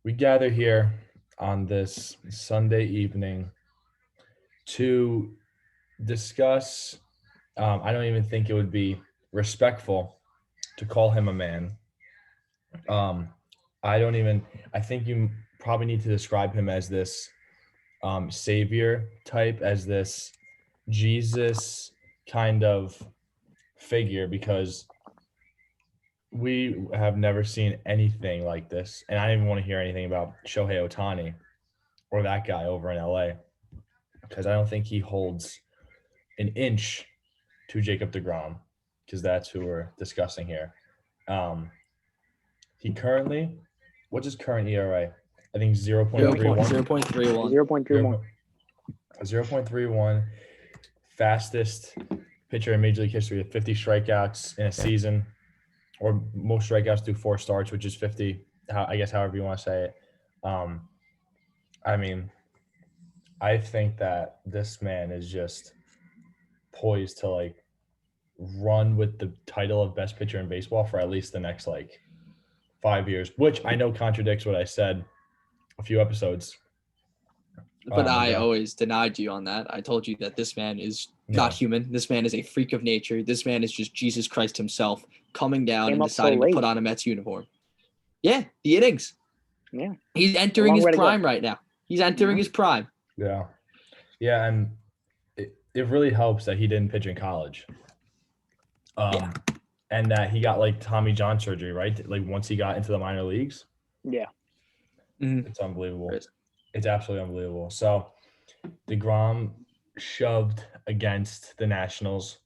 We gather here on this Sunday evening to discuss. I don't even think it would be respectful to call him a man. Um, I think you probably need to describe him as this savior type, as this Jesus kind of figure, because we have never seen anything like this. And I didn't even want to hear anything about Shohei Ohtani or that guy over in LA, because I don't think he holds an inch to Jacob deGrom, because that's who we're discussing here. He currently, what's his current ERA? I think 0.31. 0.31. 0.31. 0.31. Fastest pitcher in Major League history with 50 strikeouts in a season, or most strikeouts through 4 starts, which is 50. I guess however you want to say it. I mean, I think that this man is just poised to like run with the title of best pitcher in baseball for at least the next 5 years, which I know contradicts what I said a few episodes. But I always denied you on that. I told you that this man is not human. This man is a freak of nature. This man is just Jesus Christ himself coming down and deciding to put on a Mets uniform. Yeah, the innings. Yeah. He's entering his prime right now. He's entering his prime. Yeah. Yeah, and it really helps that he didn't pitch in college. And that he got Tommy John surgery, right? Once he got into the minor leagues. Yeah. Mm-hmm. It's unbelievable. It's absolutely unbelievable. So deGrom shoved against the Nationals.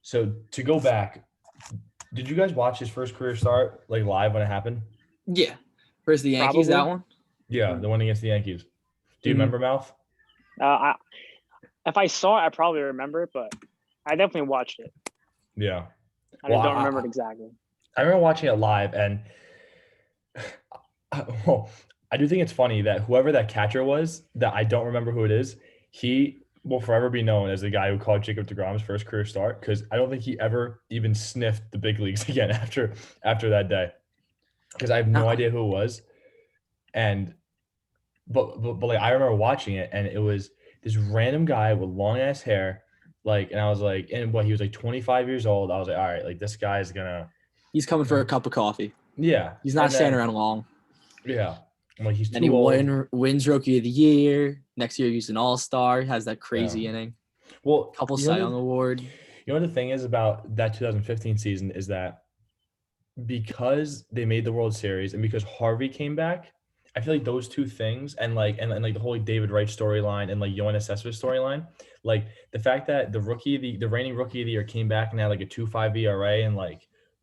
So to go back, did you guys watch his first career start live when it happened? Yeah. Where's the Yankees? That one? Yeah, the one against the Yankees. Do you remember, Mouth? If I saw it, I probably remember it, but I definitely watched it. Yeah. I don't remember it exactly. I remember watching it live, and I do think it's funny that whoever that catcher was, that I don't remember who it is, he will forever be known as the guy who called Jacob deGrom's first career start, because I don't think he ever even sniffed the big leagues again after that day, because I have no idea who it was. And but I remember watching it, and it was this random guy with long ass hair, and I was like, and he was 25 years old. I was like, all right, this guy's he's coming for a cup of coffee. Yeah, he's not staying around long. Yeah. He's too and he old. Wins Rookie of the Year. Next year, he's an All-Star. Has that crazy inning. Well, couple Cy Young Award. You know what the thing is about that 2015 season is that because they made the World Series and because Harvey came back, I feel like those two things and the whole David Wright storyline and Yoenis Cespedes storyline, the fact that the reigning Rookie of the Year came back and had a 2.5 ERA and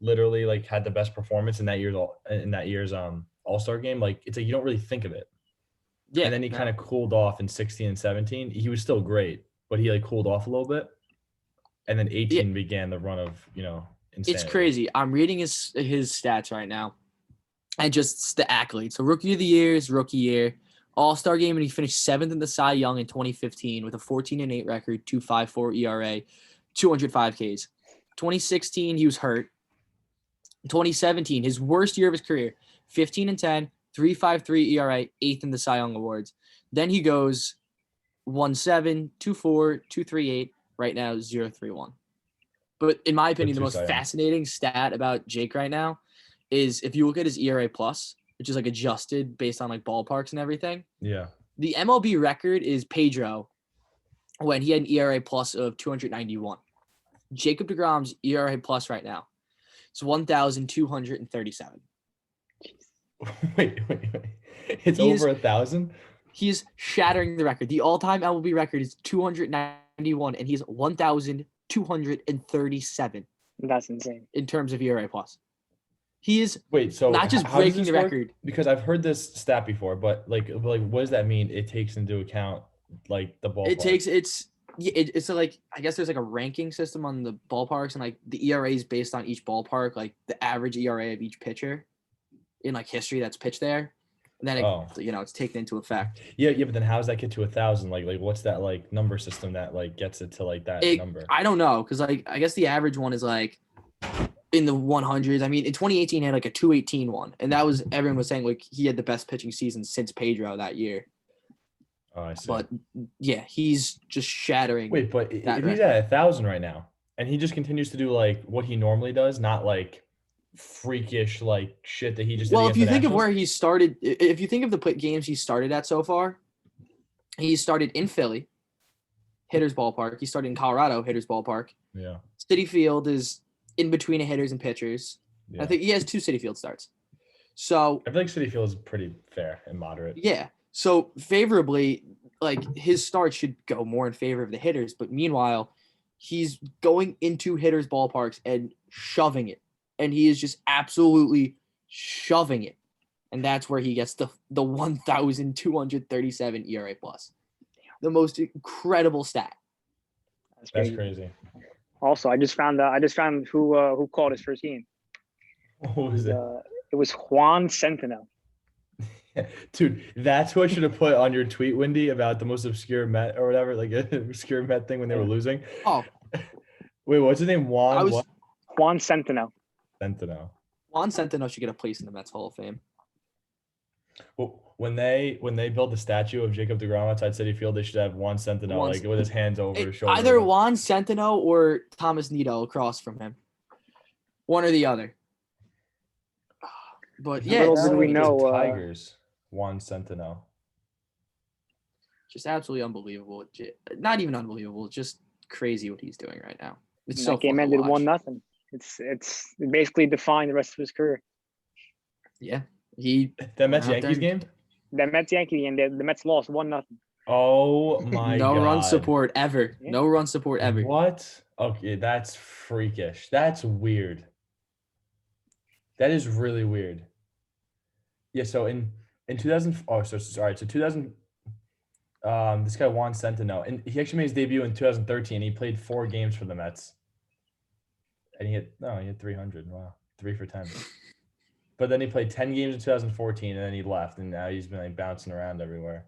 literally had the best performance in that year's All-Star game, it's you don't really think of it. Yeah. And then he kind of cooled off in 16 and 17. He was still great, but he cooled off a little bit. And then 18 began the run of, insanity. It's crazy. I'm reading his stats right now. And just the accolades. So Rookie of the Year is rookie year. All-Star game, and he finished 7th in the Cy Young in 2015 with a 14-8 record, 2.54 ERA, 205 Ks. 2016, he was hurt. 2017, his worst year of his career, 15-10, 3.53 ERA, 8th in the Cy Young Awards. Then he goes 1.7, 2.4, 2.38, right now 0.31. But in my opinion, the most fascinating stat about Jake right now is if you look at his ERA plus, which is adjusted based on ballparks and everything. Yeah. The MLB record is Pedro when he had an ERA plus of 291. Jacob deGrom's ERA plus right now is 1,237. Wait. It's over 1,000? He's shattering the record. The all-time MLB record is 291, and he's 1,237. That's insane. In terms of ERA plus. He is so not just breaking the record. Because I've heard this stat before, but what does that mean? It takes into account the ballpark. It's I guess there's a ranking system on the ballparks, and the ERA is based on each ballpark, the average ERA of each pitcher in history that's pitched there. And then it's taken into effect. Yeah, but then how does that get to 1,000? What's that number system that gets it to that number? I don't know, because I guess the average one is in the 100s. I mean, in 2018, he had like a 218 one, and that was everyone was saying like he had the best pitching season since Pedro that year. Oh, I see. But yeah, he's just shattering. Wait, but that if he's record. at 1,000 right now, and he just continues to do like what he normally does, not like freakish like shit that he just did Well, against if you the think of Nationals? where he started, if you think of the games he started at so far, he started in Philly, Hitters Ballpark. He started in Colorado, Hitters Ballpark. Yeah. City Field is in between a hitters and pitchers. Yeah. I think he has 2 City Field starts. So I feel like City Field is pretty fair and moderate. yeah. So favorably, like his start should go more in favor of the hitters. But meanwhile, he's going into hitters' ballparks and shoving it. And he is just absolutely shoving it. And that's where he gets the 1,237 ERA plus. The most incredible stat. That's crazy. Also, I just found who called his first game. What was it? It was Juan Centeno. Dude, that's who I should have put on your tweet, Wendy, about the most obscure Met or whatever, like an obscure Met thing when they were losing. Oh, Wait, what's his name? Juan Centeno. Centeno. Juan Centeno should get a place in the Mets Hall of Fame. Well, when they built the statue of Jacob deGrom outside City Field, they should have Juan Centeno like with his hands over his shoulder. Either Juan Centeno or Thomas Nido across from him. One or the other. But yeah, Little did we know, Tigers. Juan Centeno. just absolutely unbelievable. Not even unbelievable. Just crazy what he's doing right now. It's And so that game fun to ended watch. 1-0. It basically defined the rest of his career. Yeah, he That Mets went out there Yankees game? The Mets Yankee game, the Mets lost 1-0. Oh my no god. run support ever. Yeah. No run support ever. What? Okay, that's freakish. That's weird. That is really weird. Yeah, so in 2000 so 2000 this guy Juan Centeno, and he actually made his debut in 2013. He played 4 games for the Mets. And he had 300. Wow. 3 for 10. But then he played 10 games in 2014 and then he left, and now he's been like bouncing around everywhere.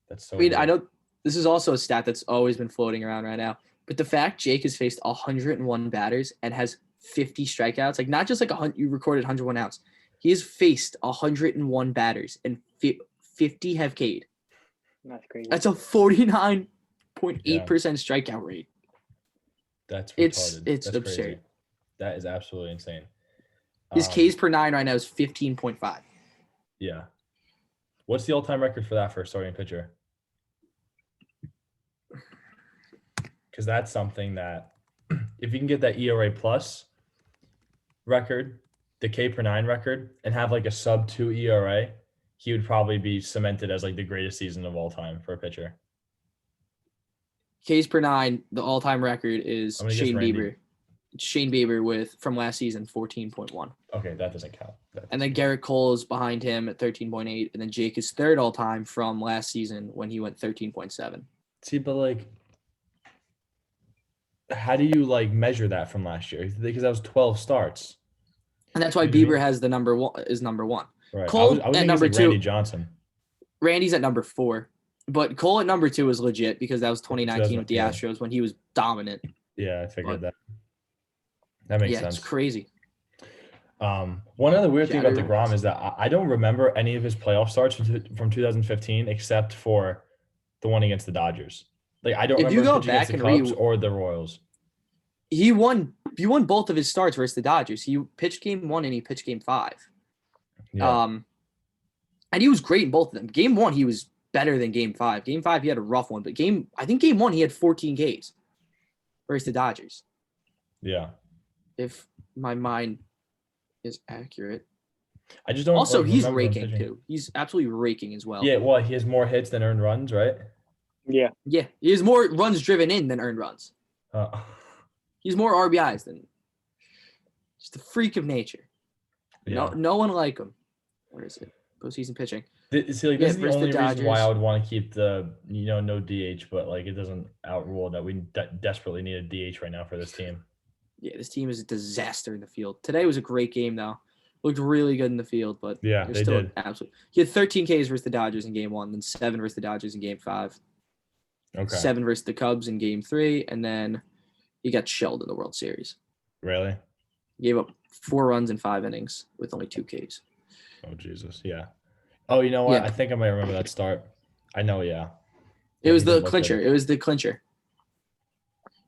That's so I mean, weird. I know this is also a stat that's always been floating around right now. But the fact Jake has faced 101 batters and has 50 strikeouts, like not just like you recorded 101 outs. He has faced 101 batters and 50 have K'd. That's crazy. That's a 49.8% strikeout rate. That's It's retarded. That's absurd. crazy. That is absolutely insane. His Ks per 9 right now is 15.5. Yeah. What's the all-time record for that for a starting pitcher? Because that's something that if you can get that ERA plus record, the K per 9 record, and have like a sub 2 ERA, he would probably be cemented as like the greatest season of all time for a pitcher. Ks per 9, the all-time record is I'm gonna guess Shane Randy. Bieber. Shane Bieber from last season, 14.1. Okay, that doesn't count. And then Garrett Cole is behind him at 13.8. And then Jake is third all-time from last season when he went 13.7. See, but like, how do you like measure that from last year? Because that was 12 starts. And that's why You know what I Bieber mean? has the number one. Right. Cole I was at thinking number it's like 2. Randy Johnson. Randy's at number 4. But Cole at number 2 is legit because that was 2019 with the Yeah. Astros when he was dominant. Yeah, I figured But- that. That makes Yeah, sense. it's crazy. One other weird thing about Shatter deGrom is that I don't remember any of his playoff starts from 2015 except for the one against the Dodgers. Like I don't If you remember go him pitching against back the and Cubs or the Royals. He won both of his starts versus the Dodgers. He pitched game 1 and he pitched game 5. Yeah. And he was great in both of them. Game 1, he was better than game 5. Game 5, he had a rough one, but I think game 1, he had 14 Ks versus the Dodgers. Yeah. If my mind is accurate. I just don't. Also, he's remember him raking pitching. too. He's absolutely raking as well. Yeah. Well, he has more hits than earned runs, right? Yeah. Yeah. He has more runs driven in than earned runs. He's more RBIs than just a freak of nature. Yeah. No one like him. Where is it? Postseason pitching. See, like, this is the versus the only reason why Dodgers. I would want to keep the no DH, but like it doesn't outrule that we desperately need a DH right now for this team. Yeah, this team is a disaster in the field. Today was a great game, though. Looked really good in the field, but Yeah, they're they still did. absolute. He had 13 Ks versus the Dodgers in game 1, then 7 versus the Dodgers in game 5, Okay. 7 versus the Cubs in game 3, and then he got shelled in the World Series. Really? He gave up 4 runs in 5 innings with only 2 Ks. Oh Jesus, yeah. Oh, you know what? Yeah. I think I might remember that start. I know, yeah. It Yeah, was he the did look clincher. good. It was the clincher.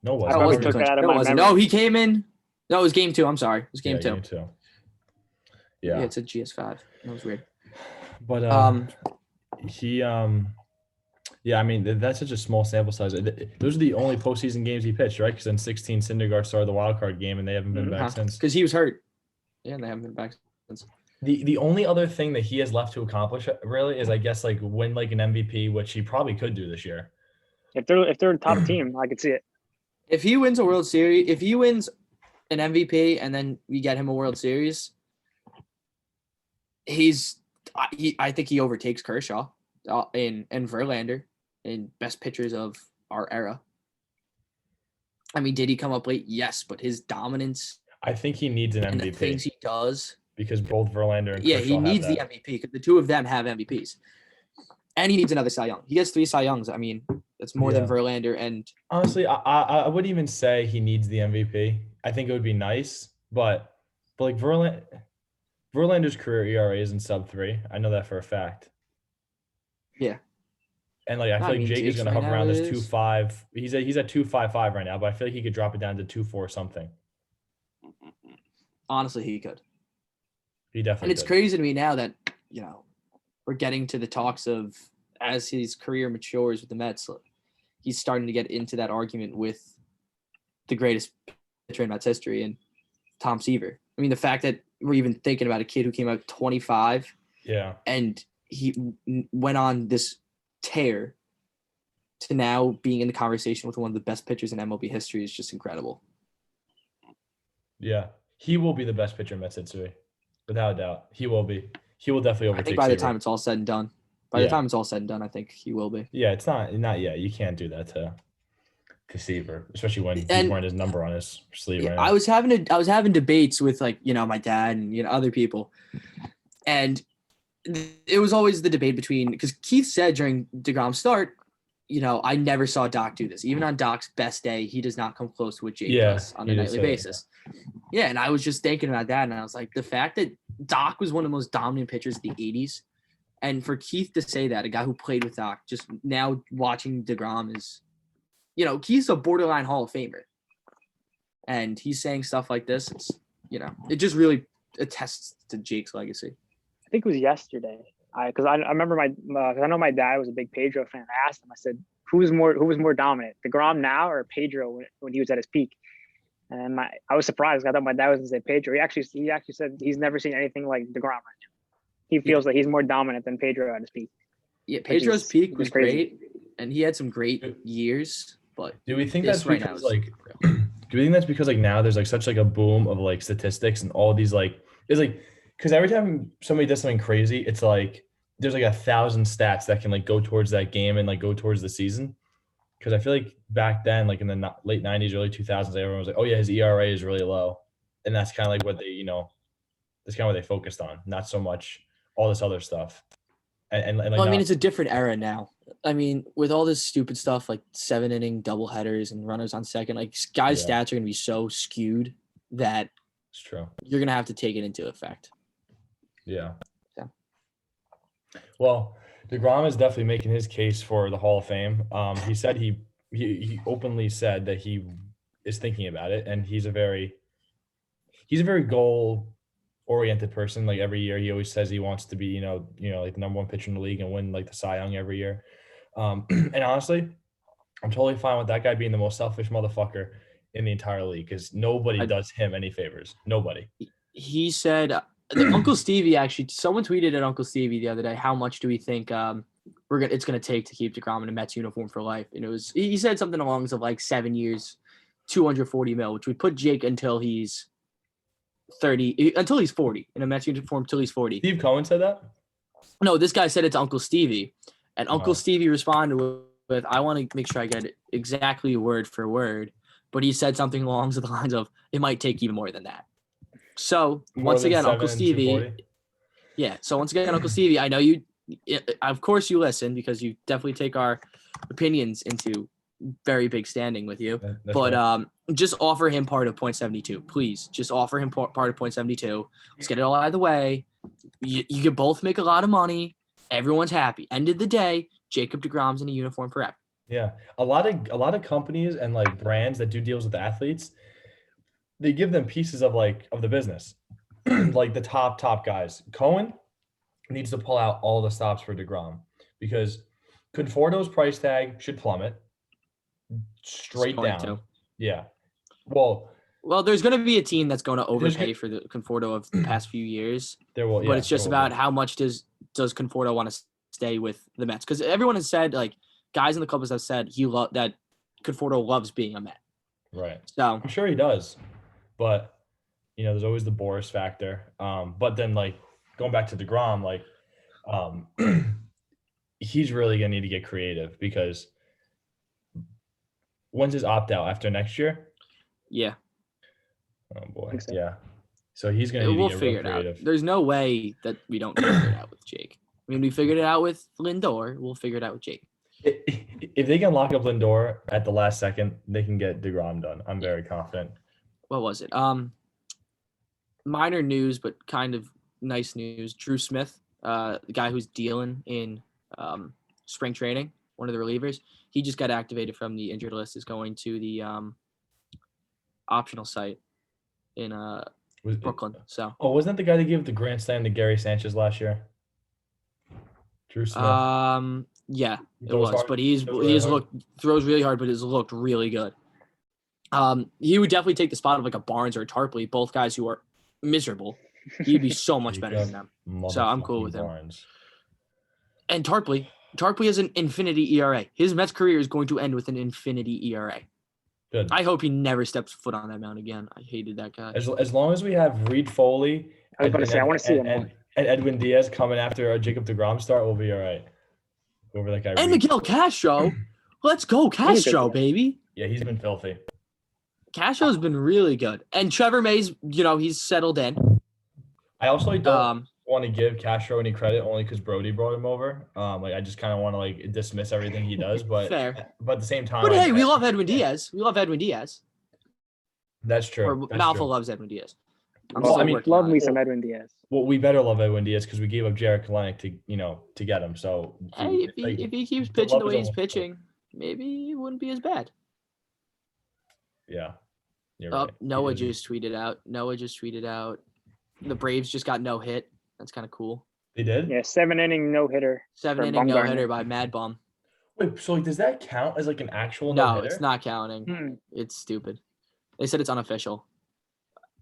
No, it I wasn't. Oh, it was probably the took that clincher. out of No, it my wasn't. memory. No, he came in. No, it was game 2. I'm sorry. It was game 2. Game 2. Yeah, Yeah. it's a GS5. That was weird. But he yeah, I mean that's such a small sample size. Those are the only postseason games he pitched, right? Because in 16, Syndergaard started the wild card game, and they haven't been back since. Because he was hurt. Yeah, and they haven't been back since. The only other thing that he has left to accomplish really is, I guess, like win like an MVP, which he probably could do this year. If they're a top team, I could see it. If he wins a World Series, if he wins an MVP and then we get him a World Series, I think he overtakes Kershaw and Verlander in best pitchers of our era. I mean, did he come up late? Yes, but his dominance I think he needs an and the MVP things he does. because both Verlander and Yeah, Kershaw he have needs the that. MVP because the two of them have MVPs. And he needs another Cy Young. He gets 3 Cy Youngs. I mean, that's more than Yeah. Verlander and Honestly, I wouldn't even say he needs the MVP. I think it would be nice, but like Verlander's career ERA is in sub-3. I know that for a fact. Yeah. And like I feel I like mean, Jake is Jake's gonna right hover now around this is- 2.5. He's at 2.55 right now, but I feel like he could drop it down to 2.4 something. honestly, he could. He definitely And it's could. crazy to me now that, we're getting to the talks of as his career matures with the Mets, he's starting to get into that argument with the greatest pitcher in Mets history and Tom Seaver. I mean, the fact that we're even thinking about a kid who came out 25 Yeah. and he went on this tear to now being in the conversation with one of the best pitchers in MLB history is just incredible. Yeah. He will be the best pitcher in Mets history. Without a doubt. He will be. He will definitely I overtake think by the Seaver. time it's all said and done, I think he will be. Yeah, it's not yet. You can't do that to Seaver, especially when he's And- wearing his number on his sleeve right now. I was having debates with my dad and other people, and it was always the debate between because Keith said during deGrom's start, I never saw Doc do this. Even on Doc's best day, he does not come close to what Jake does on a he did nightly say that, basis. Yeah, and I was just thinking about that, and I was like, the fact that Doc was one of the most dominant pitchers of the '80s, and for Keith to say that, a guy who played with Doc, just now watching deGrom is, Keith's a borderline Hall of Famer, and he's saying stuff like this. It's it just really attests to Jake's legacy. I think it was yesterday. Because I remember because I know my dad was a big Pedro fan. I asked him. I said, who was more dominant, deGrom now or Pedro when he was at his peak? And I was surprised. I thought my dad was going to say Pedro. He actually said he's never seen anything like deGrom right now. He feels like he's more dominant than Pedro at his peak. Yeah, Pedro's peak was crazy. great, and he had some great years. But Do we think this that's right now because is- like do we think that's because like now there's like such like a boom of like statistics and all these like it's like because every time somebody does something crazy, it's like there's like 1,000 stats that can like go towards that game and like go towards the season. Because I feel like back then, like in the late 90s, early 2000s, everyone was like, oh yeah, his ERA is really low. And that's kind of like what they, that's kind of what they focused on, not so much all this other stuff. And like, well, I mean, it's a different era now. I mean, with all this stupid stuff like 7-inning doubleheaders and runners on second, like guys' Yeah. stats are going to be so skewed that it's true. you're going to have to take it into effect. Yeah. Yeah. Well, deGrom is definitely making his case for the Hall of Fame. He said he openly said that he is thinking about it, and he's a very goal oriented person. Like every year, he always says he wants to be, like the number 1 pitcher in the league and win like the Cy Young every year. And honestly, I'm totally fine with that guy being the most selfish motherfucker in the entire league because nobody does him any favors. Nobody. He said, Uncle Stevie actually, someone tweeted at Uncle Stevie the other day, how much do we think it's going to take to keep deGrom in a Mets uniform for life? And he said something along the lines of like 7 years, $240 million, which would put Jake until he's 30, until he's 40 in a Mets uniform till he's 40. Steve Cohen said that? No, this guy said it to Uncle Stevie, and Uncle Oh. Stevie responded with, I want to make sure I get it exactly word for word, but he said something along the lines of, it might take even more than that. So More once than again, Uncle 7 and Stevie, 240? yeah. So once again, Uncle Stevie, I know you, of course you listen because you definitely take our opinions into, very big standing with you. That's But right. just offer him part of 0.72, please. Just offer him part of 0.72. Let's get it all out of the way. You can both make a lot of money. Everyone's happy. End of the day, Jacob deGrom's in a uniform forever. Yeah. A lot of companies and like brands that do deals with athletes, they give them pieces of the business. Like the top guys. Cohen needs to pull out all the stops for deGrom because Conforto's price tag should plummet straight going down. to. Yeah. Well, there's going to be a team that's going to There's overpay for the Conforto of the past few years. there will, But it's just there will about be. how much does Conforto want to stay with the Mets? Because everyone has said, like, guys in the clubs have said that Conforto loves being a Met. Right. So I'm sure he does, but there's always the Boris factor. But then like going back to deGrom, like, he's really gonna need to get creative because when's his opt out after next year? yeah, Oh boy, think so. yeah. So he's gonna need we'll to get figure real it out. creative. There's no way that we don't figure it out with Jake. I mean, we figured it out with Lindor. We'll figure it out with Jake. If they can lock up Lindor at the last second, they can get deGrom done. I'm very confident. What was it? Minor news, but kind of nice news. Drew Smith, the guy who's dealing in spring training, one of the relievers, he just got activated from the injured list. Is going to the optional site in Brooklyn. So Wasn't that the guy that gave the grand slam to Gary Sanchez last year? Drew Smith. yeah, it Throws was. hard. But Throws throws really hard, but has looked really good. He would definitely take the spot of like a Barnes or a Tarpley, both guys who are miserable. He'd be so much better than them. So I'm cool with him. Barnes. And Tarpley has an infinity ERA. His Mets career is going to end with an infinity ERA. Good. I hope he never steps foot on that mound again. I hated that guy. As long as we have Reed Foley I was about to say, I want to see him more. and Edwin Diaz coming after a Jacob deGrom start, we'll be all right. Whoever that guy. And Reed. Miguel Castro. Let's go, Castro, baby. Yeah, he's been filthy. Castro's been really good. And Trevor Mays, he's settled in. I also don't want to give Castro any credit only because Brody brought him over. I just kind of want to dismiss everything he does, but Fair. But at the same time, But hey, we love Edwin Diaz. We love Edwin Diaz. That's true. Or Malfa loves Edwin Diaz. Love me some Edwin Diaz. Well, we better love Edwin Diaz because we gave up Jarek Kalenic to get him. So hey, if he keeps pitching the way he's pitching, maybe it wouldn't be as bad. Yeah. Right. Noah just tweeted out. The Braves just got no hit. That's kind of cool. They did? Yeah, 7-inning no hitter. 7-inning no hitter by Mad Bum. Wait, so does that count as an actual no no-hitter? It's not counting. It's stupid. They said it's unofficial.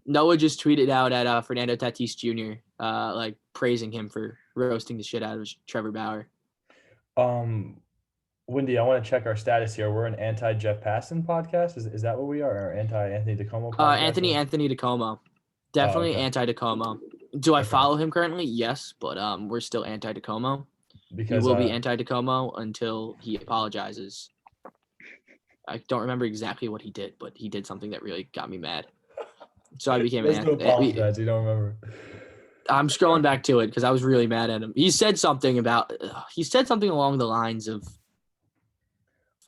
Noah just tweeted out at Fernando Tatis Jr. Praising him for roasting the shit out of Trevor Bauer. Wendy, I want to check our status here. We're an anti-Jeff Passan podcast. Is that what we are? Or anti-Anthony DeComo podcast? Anthony DeComo. Definitely anti-DeComo. Do I follow him currently? Yes, but we're still anti-DeComo. Because he will be anti-DeComo until he apologizes. I don't remember exactly what he did, but he did something that really got me mad. So I became an apologize. You don't remember. I'm scrolling back to it because I was really mad at him. He said something along the lines of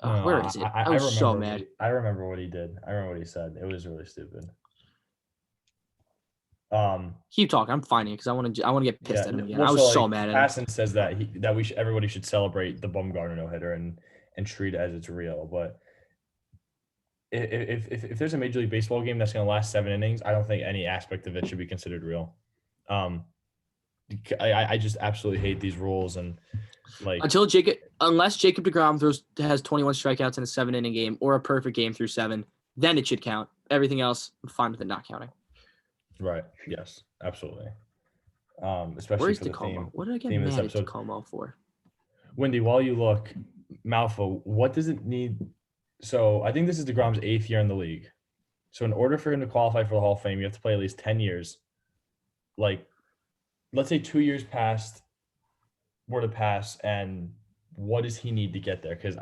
where is it? I was so mad. I remember what he did. I remember what he said. It was really stupid. Keep talking. I'm finding it because I want to get pissed at him again. Well, I was so mad at him. Passan says that everybody should celebrate the Bumgarner no hitter and treat it as it's real. But if there's a Major League Baseball game that's going to last 7 innings, I don't think any aspect of it should be considered real. I just absolutely hate these rules and unless Jacob deGrom has 21 strikeouts in a 7-inning game or a perfect game through 7, then it should count. Everything else, I'm fine with it not counting. Right. Yes. Absolutely. Especially where's for DeComo? the theme. What did I get mad at DeComo for? Wendy, while you look, Malfa, what does it need? So I think this is DeGrom's 8th year in the league. So in order for him to qualify for the Hall of Fame, you have to play at least 10 years. Let's say 2 years were to pass, and what does he need to get there? Because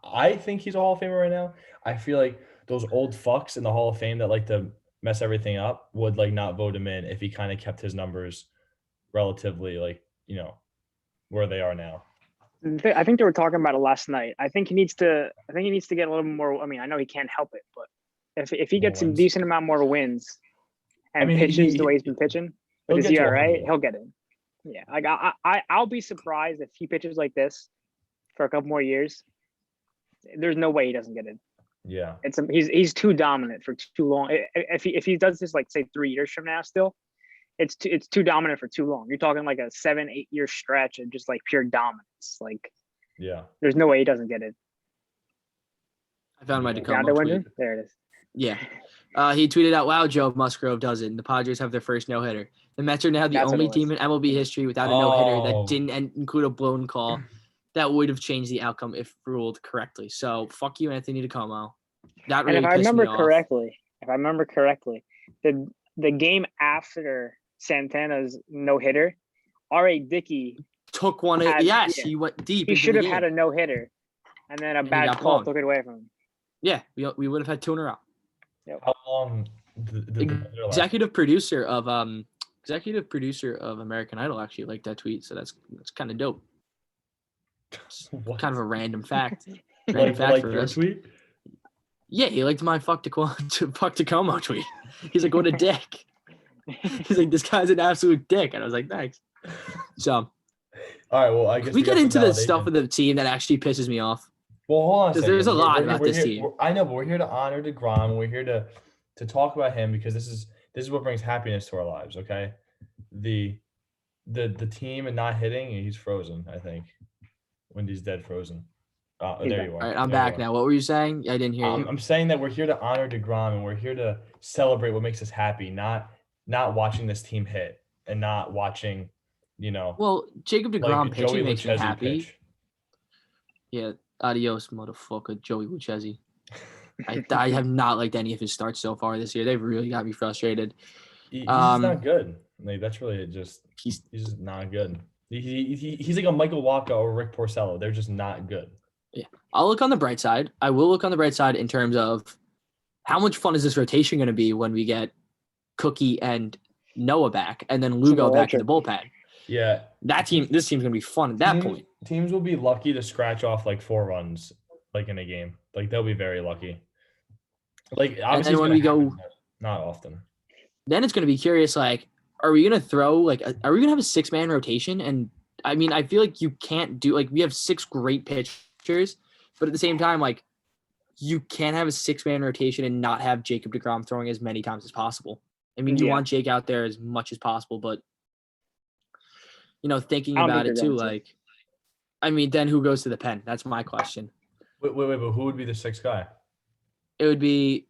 I think he's a Hall of Famer right now. I feel like those old fucks in the Hall of Fame that like to mess everything up would not vote him in if he kind of kept his numbers relatively where they are now. I think they were talking about it last night. I think he needs to get a little more. I mean, I know he can't help it, but if he More gets a wins. decent amount more wins and mean, pitches the way he's been pitching he'll with his get to ERA, 100. he'll get it. Yeah, like I'll be surprised if he pitches like this for a couple more years. There's no way he doesn't get it. Yeah. He's too dominant for too long. If he does this like say 3 years from now still, it's too dominant for too long. You're talking like a 7-8 year stretch of just like pure dominance. Like Yeah. there's no way he doesn't get it. I found my Down deGrom to tweet. Wyndham? There it is. Yeah. He tweeted out, "Wow, Joe Musgrove does it, and the Padres have their first no-hitter. The Mets are now the That's what only it was. team in MLB history without a no-hitter Oh. that didn't include a blown call that would have changed the outcome if ruled correctly. So fuck you, Anthony DeComo. That really And if I pissed me remember off. correctly, the game after Santana's no hitter, R.A. Dickey, Took one. yeah. He went deep. he into should the have had game. a no hitter, and then a he bad got call punked. took it away from him. Yeah, we would have had 2 in a row. How long did the bender last? Executive producer of American Idol actually liked that tweet, so that's kind of dope. What? Kind of a random fact. Random fact like for your us. tweet? Yeah, he liked my fuck Tacoma tweet. He's like, what a dick. He's like, this guy's an absolute dick. And I was like, thanks. So All right. Well, I guess we get got into some the stuff validation. with the team that actually pisses me off. Well, hold on a 'Cause second. there's a lot We're about we're this here- team. I know, but we're here to honor deGrom. We're here to talk about him because this is what brings happiness to our lives. Okay, the team and not hitting, he's frozen. I think Wendy's dead frozen. He's There back. you are. All right, I'm There you back are. now. What were you saying? I didn't hear you. I'm saying that we're here to honor deGrom and we're here to celebrate what makes us happy, not watching this team hit and not watching, Well, Jacob DeGrom like pitching Joey makes me Lucchesi happy. pitch. Yeah, adios, motherfucker, Joey Lucchesi. I have not liked any of his starts so far this year. They've really got me frustrated. He's not good. Like that's really just He's just not good. He's like a Michael Wacha or Rick Porcello. They're just not good. I'll look on the bright side. I will look on the bright side in terms of how much fun is this rotation going to be when we get Cookie and Noah back and then Lugo back in the bullpen. Yeah. This team's going to be fun at that point. Teams will be lucky to scratch off like 4 runs like in a game. Like they'll be very lucky. Like obviously then when we go, not often. Then it's going to be curious. Like, are we going to throw are we going to have a 6-man rotation? And I mean, I feel like you can't do we have 6 great pitchers, but at the same time, like you can't have a 6-man rotation and not have Jacob DeGrom throwing as many times as possible. I mean, you want Jake out there as much as possible, but thinking about it too, I mean, then who goes to the pen? That's my question. Wait, but who would be the 6th guy? It would be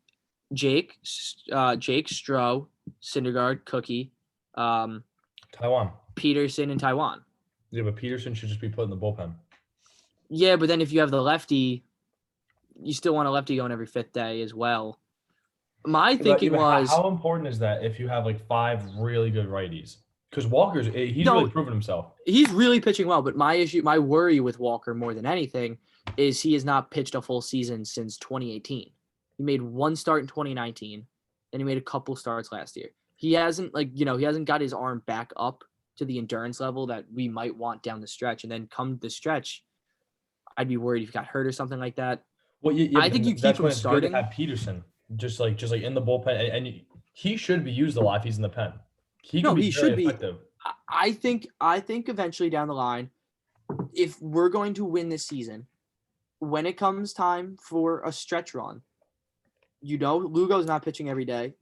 Jake, Stroh, Syndergaard, Cookie, Taiwan. Peterson, and Taiwan. Yeah, but Peterson should just be put in the bullpen. Yeah, but then if you have the lefty, you still want a lefty going every 5th day as well. My thinking was, how important is that if you have like 5 really good righties? Because he's really proven himself. He's really pitching well, but my worry with Walker more than anything is he has not pitched a full season since 2018. He made 1 start in 2019, and he made a couple starts last year. He hasn't he hasn't got his arm back up to the endurance level that we might want down the stretch. And then come the stretch, I'd be worried if he got hurt or something like that. Well, yeah, I think you keep him starting. Good to have Peterson just like in the bullpen, and he should be used a lot if he's in the pen. He should be effective. I think eventually down the line, if we're going to win this season, when it comes time for a stretch run, Lugo's not pitching every day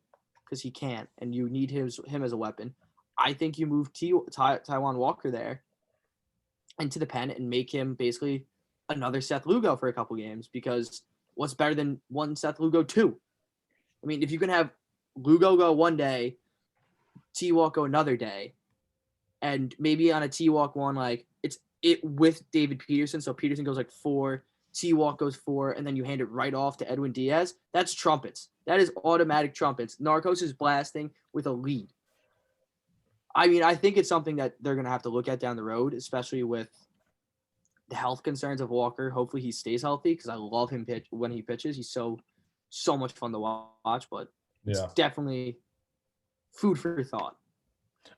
because he can't, and you need him as a weapon. I think you move Taiwan Walker there into the pen and make him basically another Seth Lugo for a couple games, because what's better than one Seth Lugo 2? I mean, if you can have Lugo go one day, T-Walk go another day, and maybe on a T-Walk one, it's with David Peterson, so Peterson goes 4, T-Walk goes 4, and then you hand it right off to Edwin Diaz. That's trumpets. That is automatic trumpets. Narcos is blasting with a lead. I mean, I think it's something that they're going to have to look at down the road, especially with the health concerns of Walker. Hopefully he stays healthy, because I love him when he pitches. He's so much fun to watch, but it's definitely food for thought.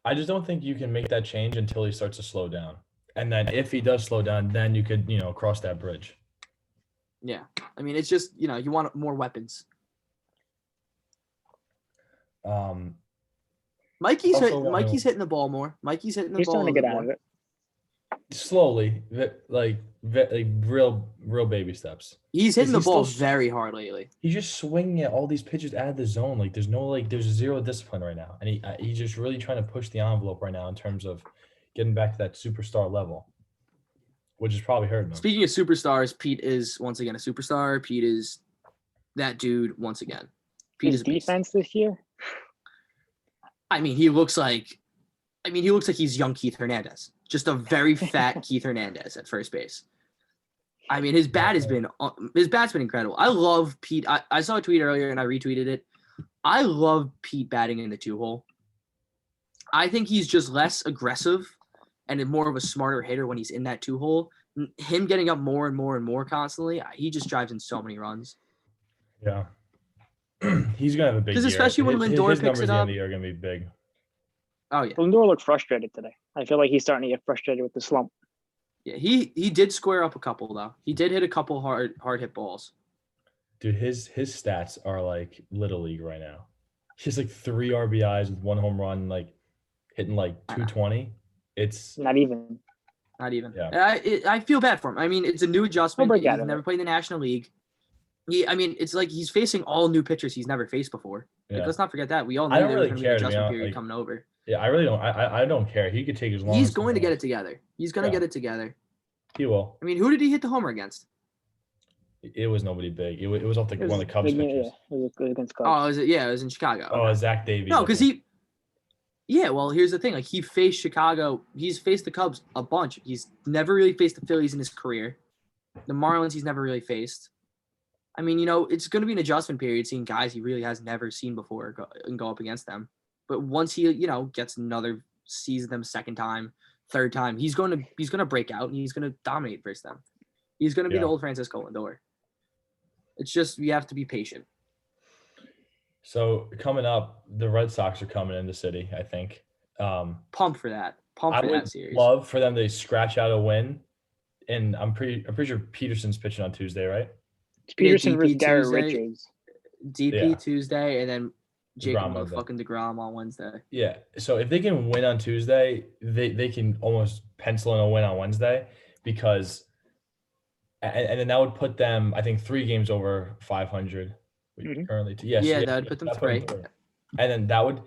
I just don't think you can make that change until he starts to slow down. And then if he does slow down, then you could, cross that bridge. Yeah. I mean, it's just, you want more weapons. Mikey's hitting the ball more. Mikey's hitting the He's ball a starting little to bit get out more. of it. Slowly, like real baby steps. He's hitting the ball still- very hard lately. He's just swinging at all these pitches out of the zone. Like there's zero discipline right now, and he's just really trying to push the envelope right now in terms of getting back to that superstar level, which is probably hurting him. Speaking of superstars, Pete is once again a superstar. Pete is that dude once again. Pete His is a beast. defense this year. I mean, he looks like he's young Keith Hernandez, just a very fat Keith Hernandez at first base. I mean, his bat's been incredible. I love Pete. I saw a tweet earlier and I retweeted it. I love Pete batting in the 2-hole. I think he's just less aggressive and more of a smarter hitter when he's in that 2-hole. Him getting up more and more and more constantly, he just drives in so many runs. Yeah. He's gonna have a big year. Because especially when Lindor his picks numbers it at the end up. of the year are gonna be big. Oh yeah. Lindor looked frustrated today. I feel like he's starting to get frustrated with the slump. Yeah, he did square up a couple though. He did hit a couple hard hit balls. Dude, his stats are like little league right now. He has like 3 RBIs with 1 home run, like hitting like 220. It's Not even. Yeah. I feel bad for him. I mean, it's a new adjustment. break He's out of never it. played in the National League. I mean, it's like he's facing all new pitchers he's never faced before. Like, Yeah. let's not forget that. We all I knew don't there was really going to be an care, to be adjustment honest, period like, coming over. Yeah, I really don't. I don't care. He could take as long. He's as going to get it wants. together. He's going to Yeah. get it together. He will. I mean, who did he hit the homer against? It was nobody big. It was off It one was of the Cubs big, pitchers. yeah, it was against Cubs. Oh, it was in Chicago. Oh, Zach Davies. No, because yeah, well, here's the thing. Like, he faced Chicago. He's faced the Cubs a bunch. He's never really faced the Phillies in his career. The Marlins he's never really faced. I mean, it's going to be an adjustment period seeing guys he really has never seen before go up against them. But once he, sees them second time, third time, he's going to break out and he's going to dominate versus them. He's going to be the old Francisco Lindor. It's just we have to be patient. So coming up, the Red Sox are coming into city, I think. Pumped for that. I would that series. love for them to scratch out a win. And I'm pretty sure Peterson's pitching on Tuesday, right? It's Peterson DP versus Garrett Tuesday. Richards. DP Yeah. Tuesday, and then Jacob DeGrom Monday. fucking deGrom on Wednesday. Yeah. So if they can win on Tuesday, they can almost pencil in a win on Wednesday because and then that would put them, I think, 3 games over 500 currently. That would put them 3. And then that would,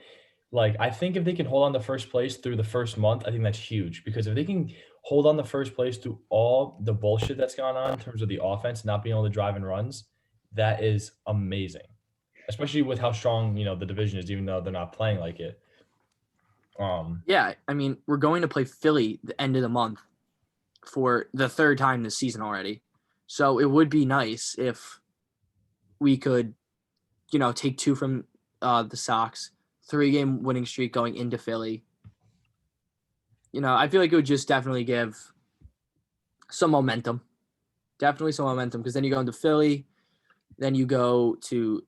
I think if they can hold on to first place through the first month, I think that's huge because if they can hold on to first place through all the bullshit that's gone on in terms of the offense not being able to drive in runs, that is amazing. Especially with how strong, the division is, even though they're not playing like it. Yeah, I mean, we're going to play Philly the end of the month for the 3rd time this season already. So it would be nice if we could, take 2 from the Sox, 3-game winning streak going into Philly. I feel like it would just definitely give some momentum. Definitely some momentum because then you go into Philly, then you go to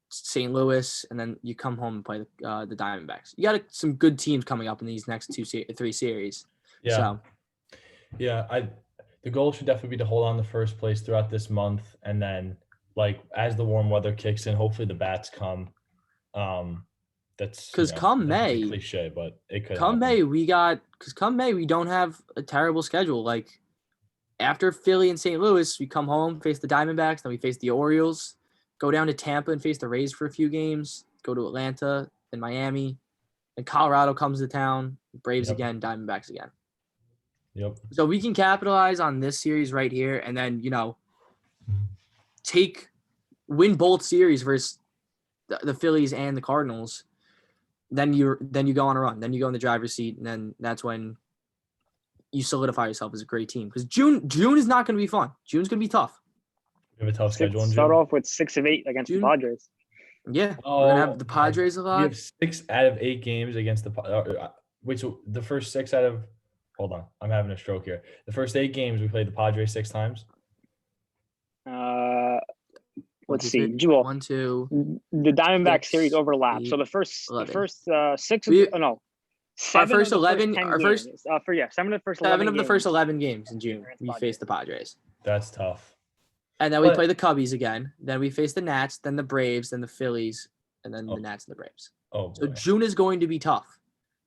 St. Louis, and then you come home and play the Diamondbacks. You got some good teams coming up in these next 3 series. Yeah. So. Yeah, the goal should definitely be to hold on to first place throughout this month, and then as the warm weather kicks in, hopefully the bats come. That's because come May, cliche, but it could. Come May, we don't have a terrible schedule. Like after Philly and St. Louis, we come home, face the Diamondbacks, then we face the Orioles, go down to Tampa and face the Rays for a few games, go to Atlanta and Miami, and Colorado comes to town, Braves again, Diamondbacks again. Yep. So we can capitalize on this series right here, and then win both series versus the Phillies and the Cardinals. Then you go on a run. Then you go in the driver's seat, and then that's when you solidify yourself as a great team. Because June is not going to be fun. June's going to be tough. We have a tough schedule in June. Start off with 6 of 8 against the Padres. Yeah, we're going to have the Padres a lot. We have 6 out of 8 games against the wait. So the first 6 out of hold on, I'm having a stroke here. The first 8 games we played the Padres 6 times. Let's see. Jewel. 1, 2. The Diamondback 6, series overlap. 8, So the first 11. 6 first 11 7 of the first 11 7 of the first games 11 games in June, against we Padres. face the Padres. That's tough. And then we But- play the Cubbies again. Then we face the Nats, then the Braves, then the Phillies, and then the Nats and the Braves. Oh, So boy. June is going to be tough.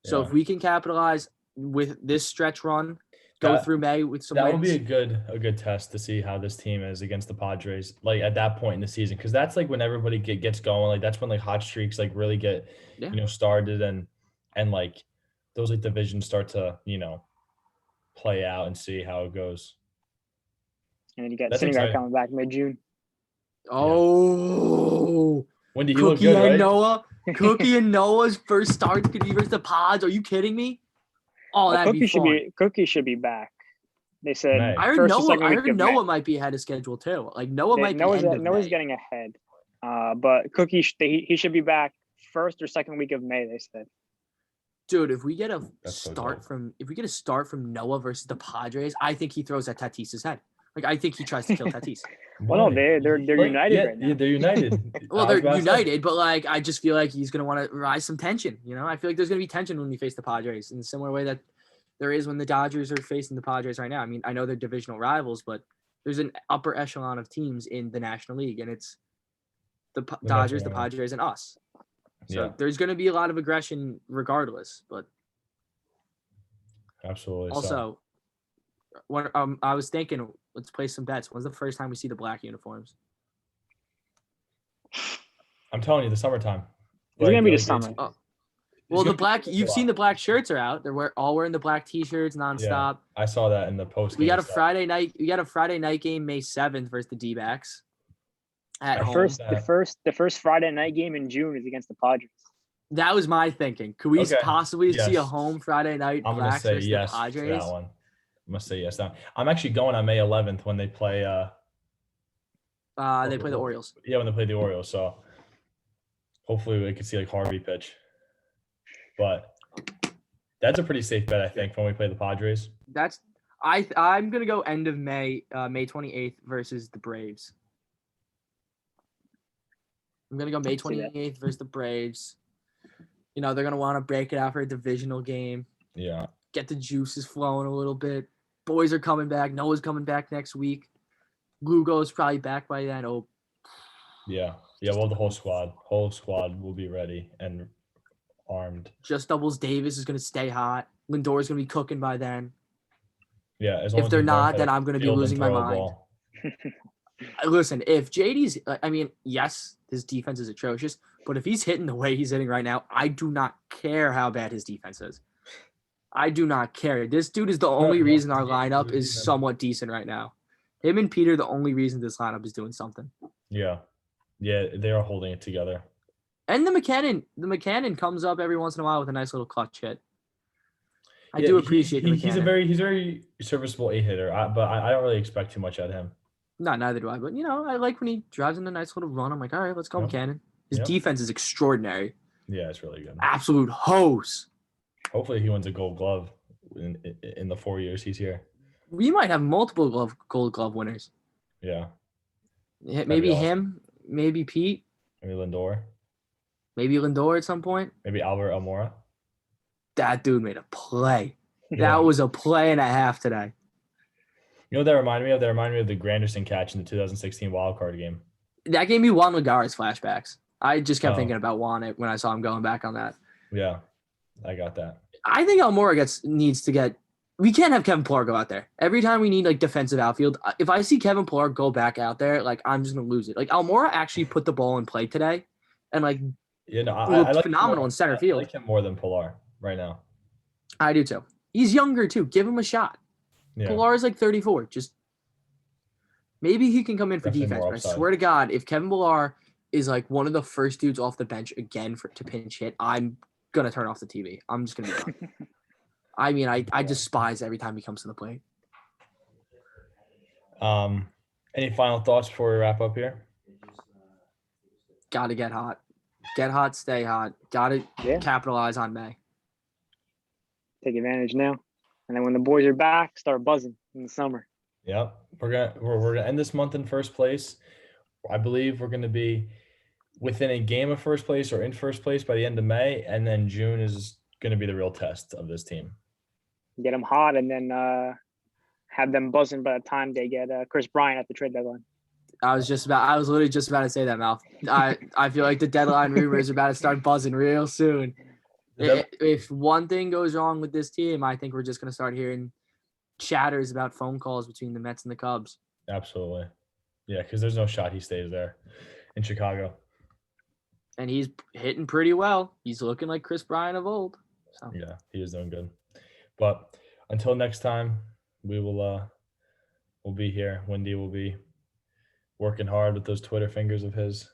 So Yeah. if we can capitalize with this stretch run, go That- through May with some That wins. would be a good test to see how this team is against the Padres, like at that point in the season, because that's like when everybody gets going. Like that's when like hot streaks like really get started and like those like divisions start to play out and see how it goes. And then you got That's Syndergaard exciting. coming back mid-June. Oh, Wendy, you look Cookie good, and right? Noah. Cookie and Noah's first start could be versus the Pods. Are you kidding me? Oh, Well, that'd be fun. Cookie should be back. They said May. I heard first or Noah. second I week heard of Noah May. might be ahead of schedule too. Like Noah might be Noah's, end of Noah's May. getting ahead. But Cookie he should be back first or second week of May. They said. Dude, if we get a That's so start dope. from Noah versus the Padres, I think he throws at Tatis's head. Like I think he tries to kill Tatis. Well, no, Why? they're Like, united right now. Yeah, they're united. Well, I was they're about to say. united, but like I just feel like he's gonna want to rise some tension. I feel like there's gonna be tension when we face the Padres in a similar way that there is when the Dodgers are facing the Padres right now. I mean, I know they're divisional rivals, but there's an upper echelon of teams in the National League, and it's the Dodgers, the National League. Padres, and us. So Yeah. there's gonna be a lot of aggression regardless. But Absolutely. also, when I was thinking, let's play some bets. When's the first time we see the black uniforms? I'm telling you, the summertime. It's gonna be the it's- summer. Well, gonna the be black, a you've lot. seen the black shirts are out. They're all wearing the black t-shirts nonstop. I saw that in the post. We got a Friday night game May 7th versus the D-backs at The home. The first Friday night game in June is against the Padres. That was my thinking. Could we Okay. possibly see a Yes. home Friday night I'm gonna blacks say versus yes the to Padres? that one. I'm gonna say yes. I'm actually going on May 11th when they play. They play the Orioles. Yeah, when they play the Orioles. So hopefully we can see like Harvey pitch. But that's a pretty safe bet, I think, when we play the Padres. I'm gonna go end of May, May 28th versus the Braves. I'm gonna go May 28th versus the Braves. They're gonna want to break it out for a divisional game. Yeah. Get the juices flowing a little bit. Boys are coming back. Noah's coming back next week. Lugo's probably back by then. Oh, Yeah. Yeah. Well, the whole squad will be ready and armed. Just Doubles Davis is gonna stay hot. Lindor's gonna be cooking by then. Yeah. As long If as they're we don't not, hit then a I'm gonna be field and losing my throw a mind. ball. Listen, if JD's, yes, his defense is atrocious, but if he's hitting the way he's hitting right now, I do not care how bad his defense is. I do not care. This dude is the only no, reason our he- lineup he- is somewhat decent right now. Him and Peter, the only reason this lineup is doing something. Yeah. Yeah. They are holding it together. And the McCannon comes up every once in a while with a nice little clutch hit. I Yeah, do appreciate the McCannon. He's a very serviceable 8-hitter, but I don't really expect too much out of him. No, neither do I. But, I like when he drives in a nice little run. I'm like, all right, let's go, Yep. McCannon. His Yep. defense is extraordinary. Yeah, it's really good. Absolute hose. Hopefully he wins a Gold Glove in the 4 years he's here. We might have multiple Gold Glove winners. Yeah. Maybe awesome. him, maybe Pete, Maybe Lindor. maybe Lindor at some point. Maybe Albert Almora. That dude made a play. Yeah. That was a play and a half today. You know what that reminded me of? That reminded me of the Granderson catch in the 2016 wild card game. That gave me Juan Lagares flashbacks. I just kept Oh. thinking about Juan when I saw him going back on that. Yeah, I got that. I think Almora needs to get. We can't have Kevin Pillar go out there every time we need defensive outfield. If I see Kevin Pillar go back out there, I'm just gonna lose it. Almora actually put the ball in play today, and You know, looked I like phenomenal him more, in center I field. like him more than Pilar right now. I do too. He's younger too. Give him a shot. Yeah. Pilar is 34. Just maybe he can come in for Definitely defense. more But I upside. swear to God, if Kevin Pilar is one of the first dudes off the bench again to pinch hit, I'm gonna turn off the TV. I'm just gonna be done. I mean, I despise every time he comes to the plate. Any final thoughts before we wrap up here? Got to get hot. Get hot, stay hot. Got to Yeah. capitalize on May. Take advantage now. And then when the boys are back, start buzzing in the summer. Yep. We're gonna end this month in first place. I believe we're gonna be within a game of first place or in first place by the end of May, and then June is going to be the real test of this team. Get them hot, and then have them buzzing by the time they get Chris Bryant at the trade deadline. I was literally just about to say that, Mal. I feel like the deadline rumors are about to start buzzing real soon. If one thing goes wrong with this team, I think we're just going to start hearing chatters about phone calls between the Mets and the Cubs. Absolutely. Yeah, because there's no shot he stays there in Chicago. And he's hitting pretty well. He's looking like Chris Bryant of old. So. Yeah, he is doing good. But until next time, we'll be here. Wendy will be working hard with those Twitter fingers of his.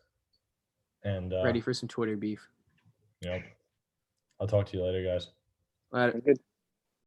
And ready for some Twitter beef. Yep. I'll talk to you later, guys. Later. Good.